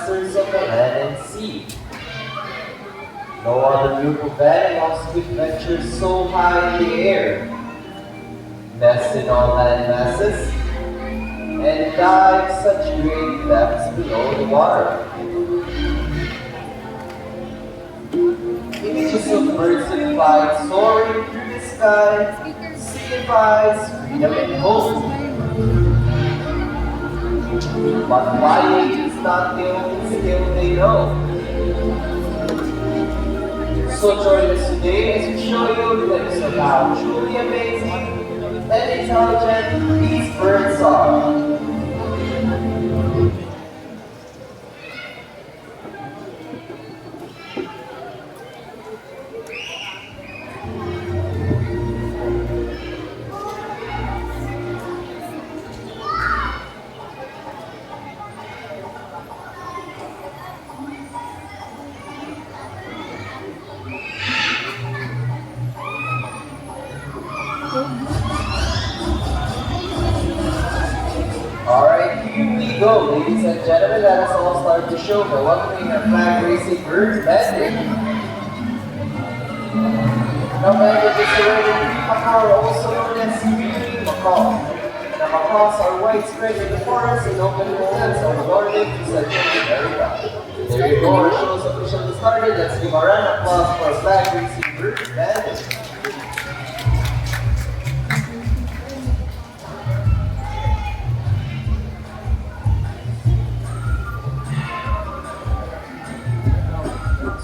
masters of the land and sea. No other group of animals could venture so high in the air, nest in all land masses, and dive such great depths below the water. Images of birds in flight soaring through the sky signifies freedom and hope. But flying is not the only skill they know. So join us today as we show you a glimpse of how truly amazing and intelligent these birds are. Alright, here we go, ladies and gentlemen. Let us all start the show by welcoming our flag racing birds landing. Now, landed is already macaw, also known as beauty macaw. The macaws are widespread in the forests and open lands of Northern to Central America. There you go, our show is officially started. Let's give a round of applause for flag racing birds landing.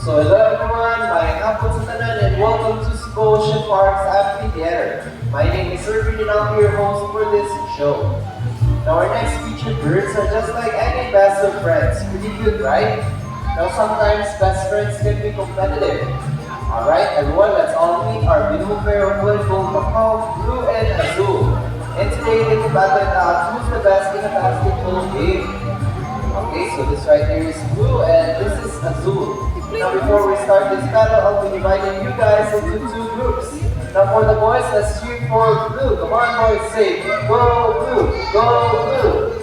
So hello everyone, my hapon sa tanan and welcome to Ocean Park's Amphitheater. My name is Irvin and I'll be your host for this show. Now our next featured birds are just like any best of friends. Pretty good, right? Now sometimes best friends can be competitive. Alright everyone, let's all meet our beautiful pair of wood gold macaw, blue and azul. And today they can battle it out who's the best in a basketball game. Okay, so this right here is blue and this is azul. Now before we start this battle, I'll be dividing you guys into two groups. Now for the boys, let's cheer for blue. Come on boys, say, go blue, go blue.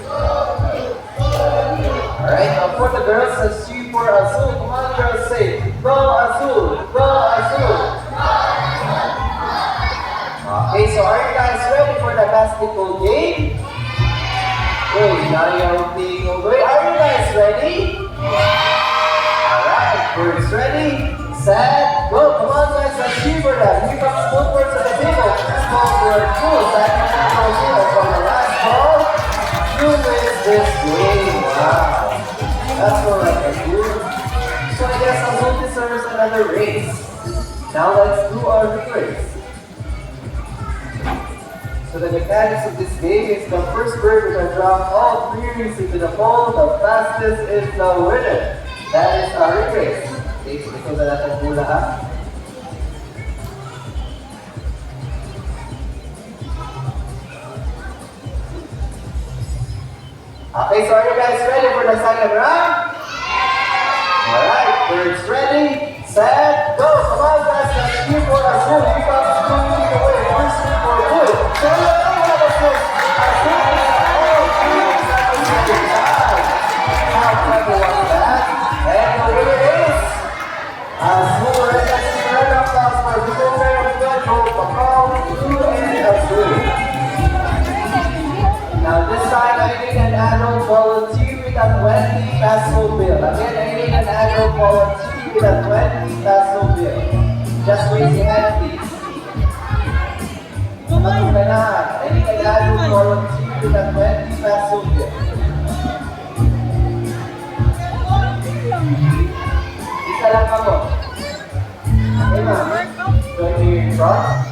Alright, now for the girls, let's cheer for azul. Come on girls, say, go azul, go azul. Okay, so are you guys ready for the basketball game? Wait, now you're being over. Are you guys ready? Birds ready, set, go. Come on guys, let's cheer for that. Here comes both birds on the table. First ball for Blue, second ball for Blue. From the last ball, Blue wins this game. Wow, that's more like a Blue. So I guess Azul deserves another race. Now let's do our race. So the mechanics of this game is the first bird will drop all three rings into the pole. The fastest is the winner. That is our race. Okay, so ito na natin muna ha. Okay, so are you guys ready for the second round? Alright, birds ready, set, go! Come on guys, let's cheer for Azul. Here comes Azul leading the way. First cheer for Blue. So let's go have a first. Azul is all three. How clever was that? And the winner is Azul. Let's give a round of applause for the winner of the macaw, Blue and Azul. Now this time I need an adult volunteer with a 20 peso bill. Again, I need an adult volunteer with a 20 peso bill. Just raise your hand please. I need an adult volunteer with a 20 peso bill. Isa lang ako. Okay ma'am. Join me in front.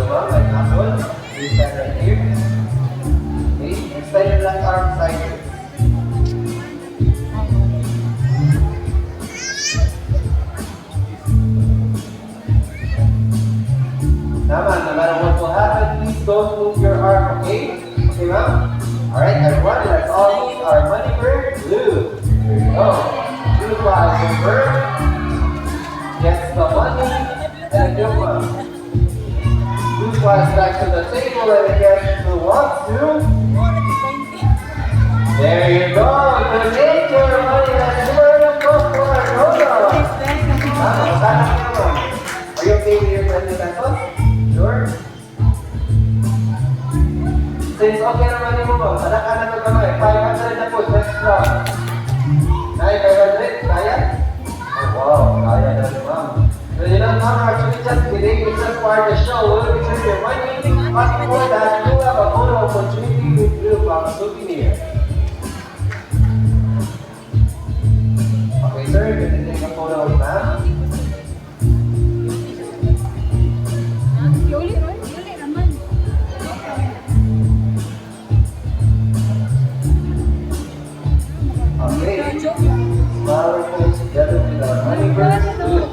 Like apple, you stand right here. Okay, extend your left arm sideways. Now man, no matter what will happen, please don't move your arm, okay? Okay ma'am? Alright everyone, let's all meet our money bird, Blue. Here we go. Blue flies the bird, gets the money, and a good one. Blue flies back to the table and again who wants to? There you go. Good nature, money. That's where you go for. Hold on. Are you okay with your 20 pesos? Sure? Since okay naman mo ba, anak-anak ko kamay, 500 na po, next round. Nay, 500, kaya? Oh, wow, kaya na ni ma'am. So you know, ma'am, actually just kidding, it's just part of the show. We'll return your money, but before that, you have a photo opportunity with you from souvenir. Okay, sir, you can take a photo of ma'am. Okay, now we're going together with our honey bird food,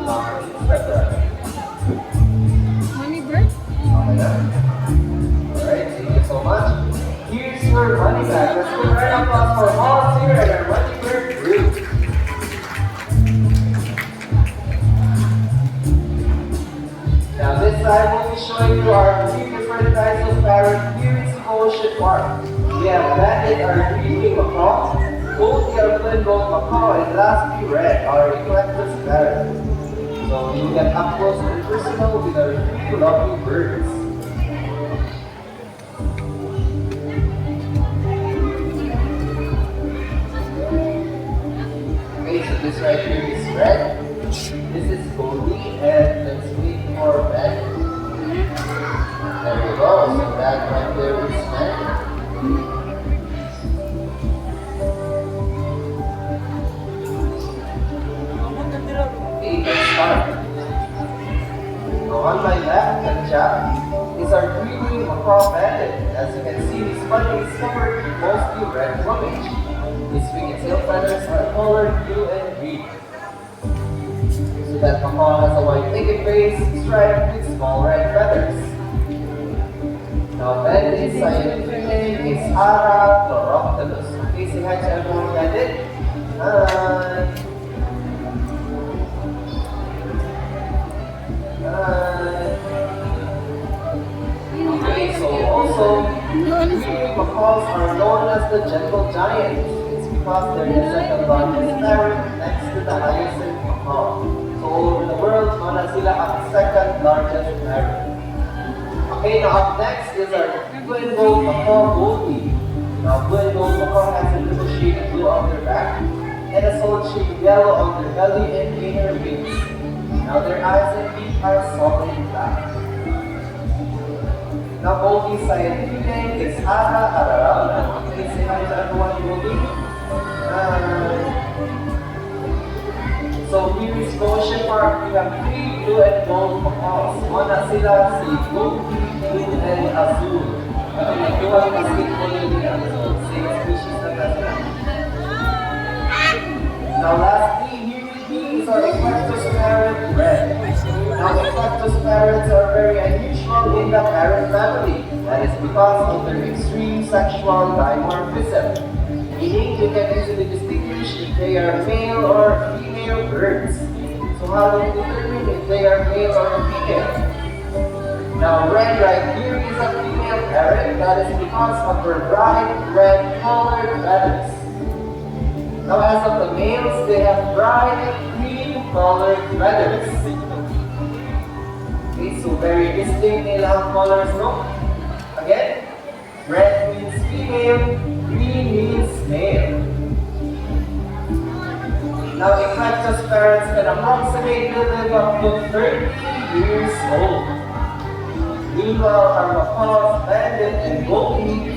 Honey bird? Okay na? Alright, thank you so much. Here's your money bag. Let's give a round of applause for all here at our honey bird group. Now this side we'll be showing you our 3 different types of parrot here in Cebu Ocean Park. We have banded our green macaw, gold airplane gold macaw, and lastly red, our eclectus parrot. So you get up close and personal with our 3 lovely birds. Okay, so this right here is red. This is goldie, and let's wait for red. There we go. So that right there is red. Okay, let's start. So on my left and top is our green macaw bandit. As you can see, his body is covered with mostly red plumage. His wing and tail feathers are colored blue and green. So that macaw has a white naked face striped with small red feathers. Now bandit's scientific name is Parrot. Okay, say hi to everyone, bandit. Hi. Okay, so also, green macaws are known as the gentle giants. It's because they're the second largest parrot next to the hyacinth macaw. So all over the world, known as sila ang second largest parrot. Okay, now up next is our blue and gold macaw goldie. Now blue and gold macaw has a little shade of blue on their back and a solid shade of yellow on their belly and inner wings. Now their eyes and feet are solid black. Now Goldie's scientific name is Ara Ararao. Please say hi to everyone, Goldie. So here is Ocean Park. We have 3 blue and gold macaws. One na sila si Goldie, blue and azul. At nagkuha ng basketball yung azul. Same species na sila. Now lastly, here is our eclectus parrot red. Now eclectus parrots are very unusual in the parrot family. That is because of their extreme sexual dimorphism. Meaning you can easily distinguish if they are male or female birds. So how do you determine if they are male or female? Now red right here is a female parrot. That is because of her bright red colored feathers. Now as of the males, they have bright green colored feathers. Okay, so very distinct nilang colors, no? Again, red means female, green means male. Now eclectus parrots can approximately live up to 30 years old. Meanwhile, our macaws, bandit, and goldie,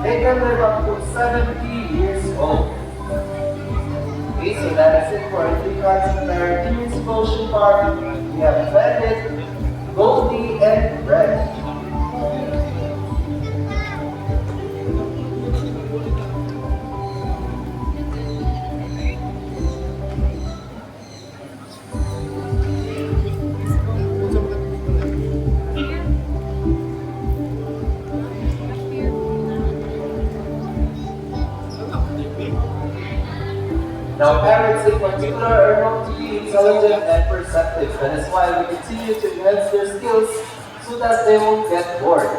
they can live up to 70 years old. Okay, so that is it for our 3 kinds of parrot here in Cebu Ocean Park. We have bandit, goldie, and red. Now, parrots in particular are known to be intelligent and perceptive. That is why we continue to enhance their skills so that they won't get bored.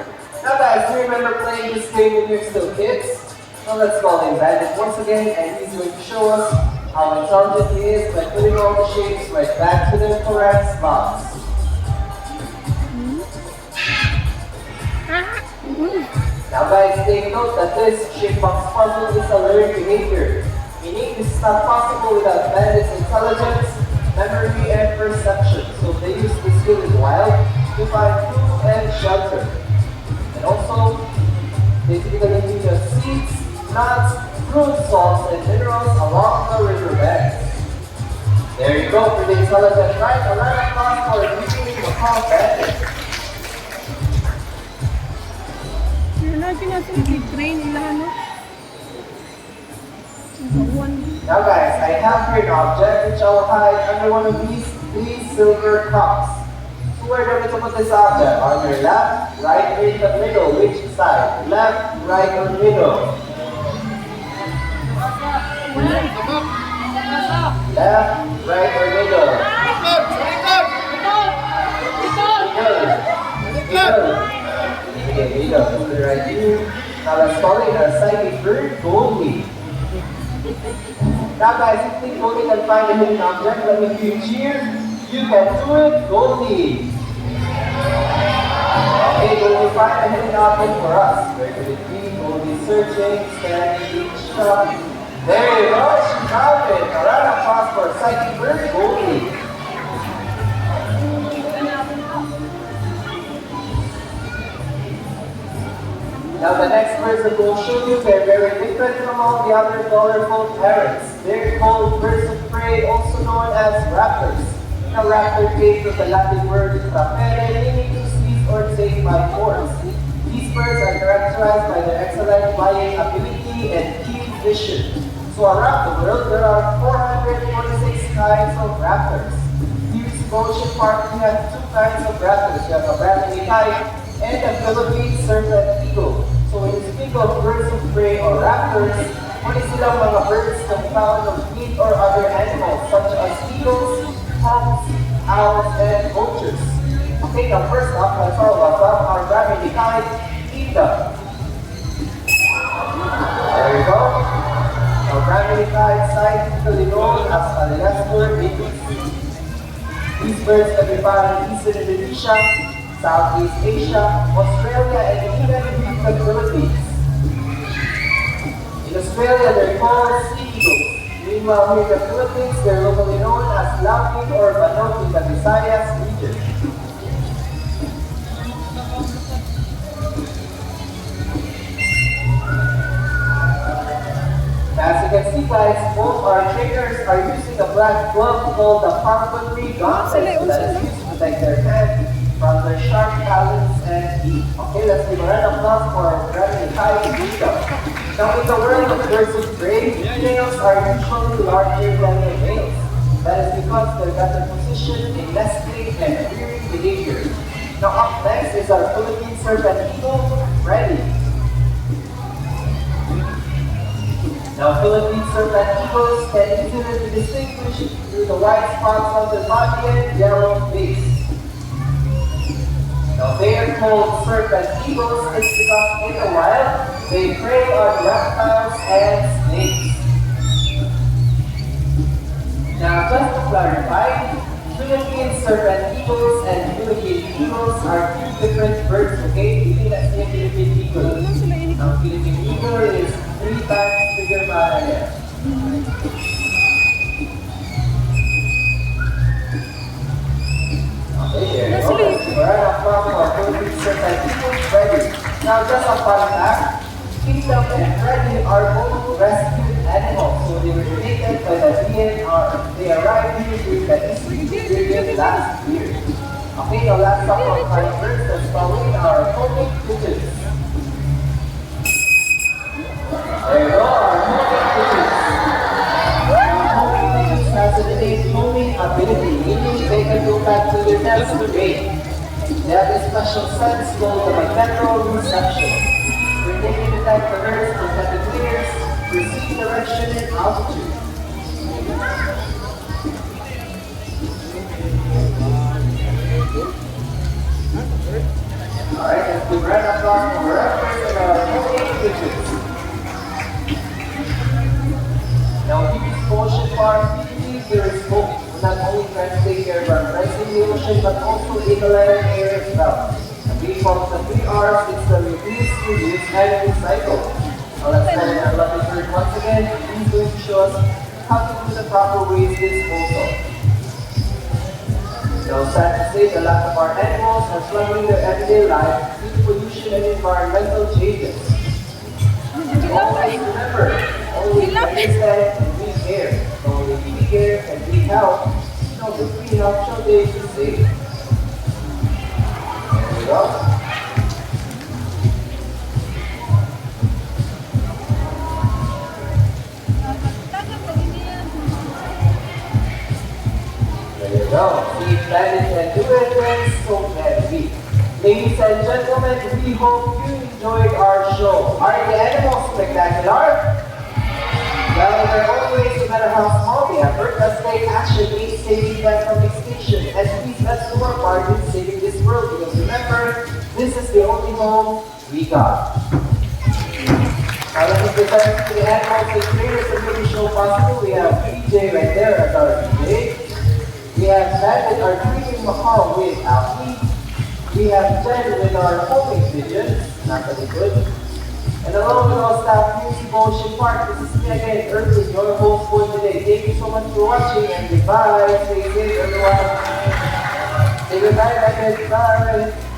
Now guys, do you remember playing this game when you're still kids? Now let's call him Bandit once again, and he's going to show us how intelligent he is by putting all the shapes right back to their correct spots. Now guys, take note that this shape box puzzle is a learned behavior, meaning this is not possible without Bandit's intelligence, memory, and perception. So they use this skill in wild to find food and shelter. And also, they typically feed us seeds, nuts, fruit, salts, and minerals along the riverbed. There you go, for the intelligent right. A round of applause for using the call Bandit. Now guys, I have here an object which I will hide under one of these three silver cups. So where are we to put this object? On your left, right, or in the middle? Which side? Left, right, or middle? Left, right, or middle? Okay, middle. Put it right here. Now let's call it our psychic bird, Goldie. Now guys, if you think Goldie can find a hidden object, let me hear you cheer. You can do it, Goldie. Okay, Goldie, find a hidden object for us. Where could it be? Goldie searching, scanning each shop. There you go, she found it. A round of applause for psychic bird, Goldie. Now the next birds that we'll show you, they're very different from all the other colorful parrots. They're called birds of prey, also known as raptors. Now raptor came from the Latin word rapere, meaning to seize or take by force. These birds are characterized by their excellent flying ability and keen vision. So around the world, there are 446 kinds of raptors. Here in Cebu Ocean Park, we have two kinds of raptors. We have a Bramley type and the Philippine serpent eagle. So when you speak of birds of prey or raptors, muli silang mga birds na found of meat or other animals such as eagles, hawks, owls, and vultures. Okay, now first up, let's talk about our Bramley type, cheetah. There you go. Now Bramley type, scientifically known as Alagastor eagles. These birds can be found in eastern Indonesia, Southeast Asia, Australia, and even in the Philippines. In Australia, they're called sea eagles. Meanwhile, here in the Philippines, they're locally known as lapwing or manok in the Visayas region. As you can see guys, both our trainers are using a black glove called the falconry gauntlet that is used to protect their hand from their sharp talons and teeth. Okay, let's give a round of applause for our Bramley type cheetah. Now in the world of birds of prey, females are usually larger than their males. That is because they're better positioned in nesting and rearing behavior. Now up next is our Philippine serpent eagle, Freddy. Now Philippine serpent eagles can easily be distinguished through the white spots on their body and yellow face. Now they are called serpent eagles is because in the wild, they prey on reptiles and snakes. Now just to clarify, Philippine serpent eagles and Philippine eagles are two different birds, okay? Hindi na siya Philippine eagle. Ang Philippine eagle is 3 times bigger para yan. Okay, there you go. We're at our Philippine serpent eagles, Freddy. Now just a fun fact, Kingdom and Freddy are both rescued animals, so they were donated by the DNR. They arrived here during the history period last year. Okay, now last up on our birds that's following our homing pigeons. There you go, our homing pigeons. Homing pigeons has an innate homing ability, meaning they can go back to their nest to mate. They have a special sense called the magnetoreception. They can detect the Earth from meters, receive direction and altitude. Ocean Park, we believe there is hope. We're not only trying to take care of our friends in the ocean, but also in the land air as well. And we follow the 3 R's, it's the reduce, reduce, and recycle. Now let's try our lovely bird once again. He's going to show us how to do the proper waste disposal. Now, sad to say, the lot of our animals are struggling their everyday life due to pollution and environmental changes. Always remember, only understand and we care. Only we care and we help. No, the cleanup shall they be safe. There we go. There you go. See, planet and do it when so can we. Ladies and gentlemen, we hope you enjoyed our show. Are the animals spectacular? Well, in their own ways, no matter how small the effort, let's take action in saving them from extinction. And please, let's do our part in saving this world. Because remember, this is the only home we got. Now let me present to the animals and creators that made the show possible. We have PJ right there as our PJ. We have Bandit, our dreaming macaw with Alfie. We have Jen with our homing pigeons, Natalie Good. And along with all staff here at Cebu Ocean Park, this is me again, Irvin, your host for today. Thank you so much for watching and goodbye. Stay safe, everyone. Say goodbye, Bandit. Bye.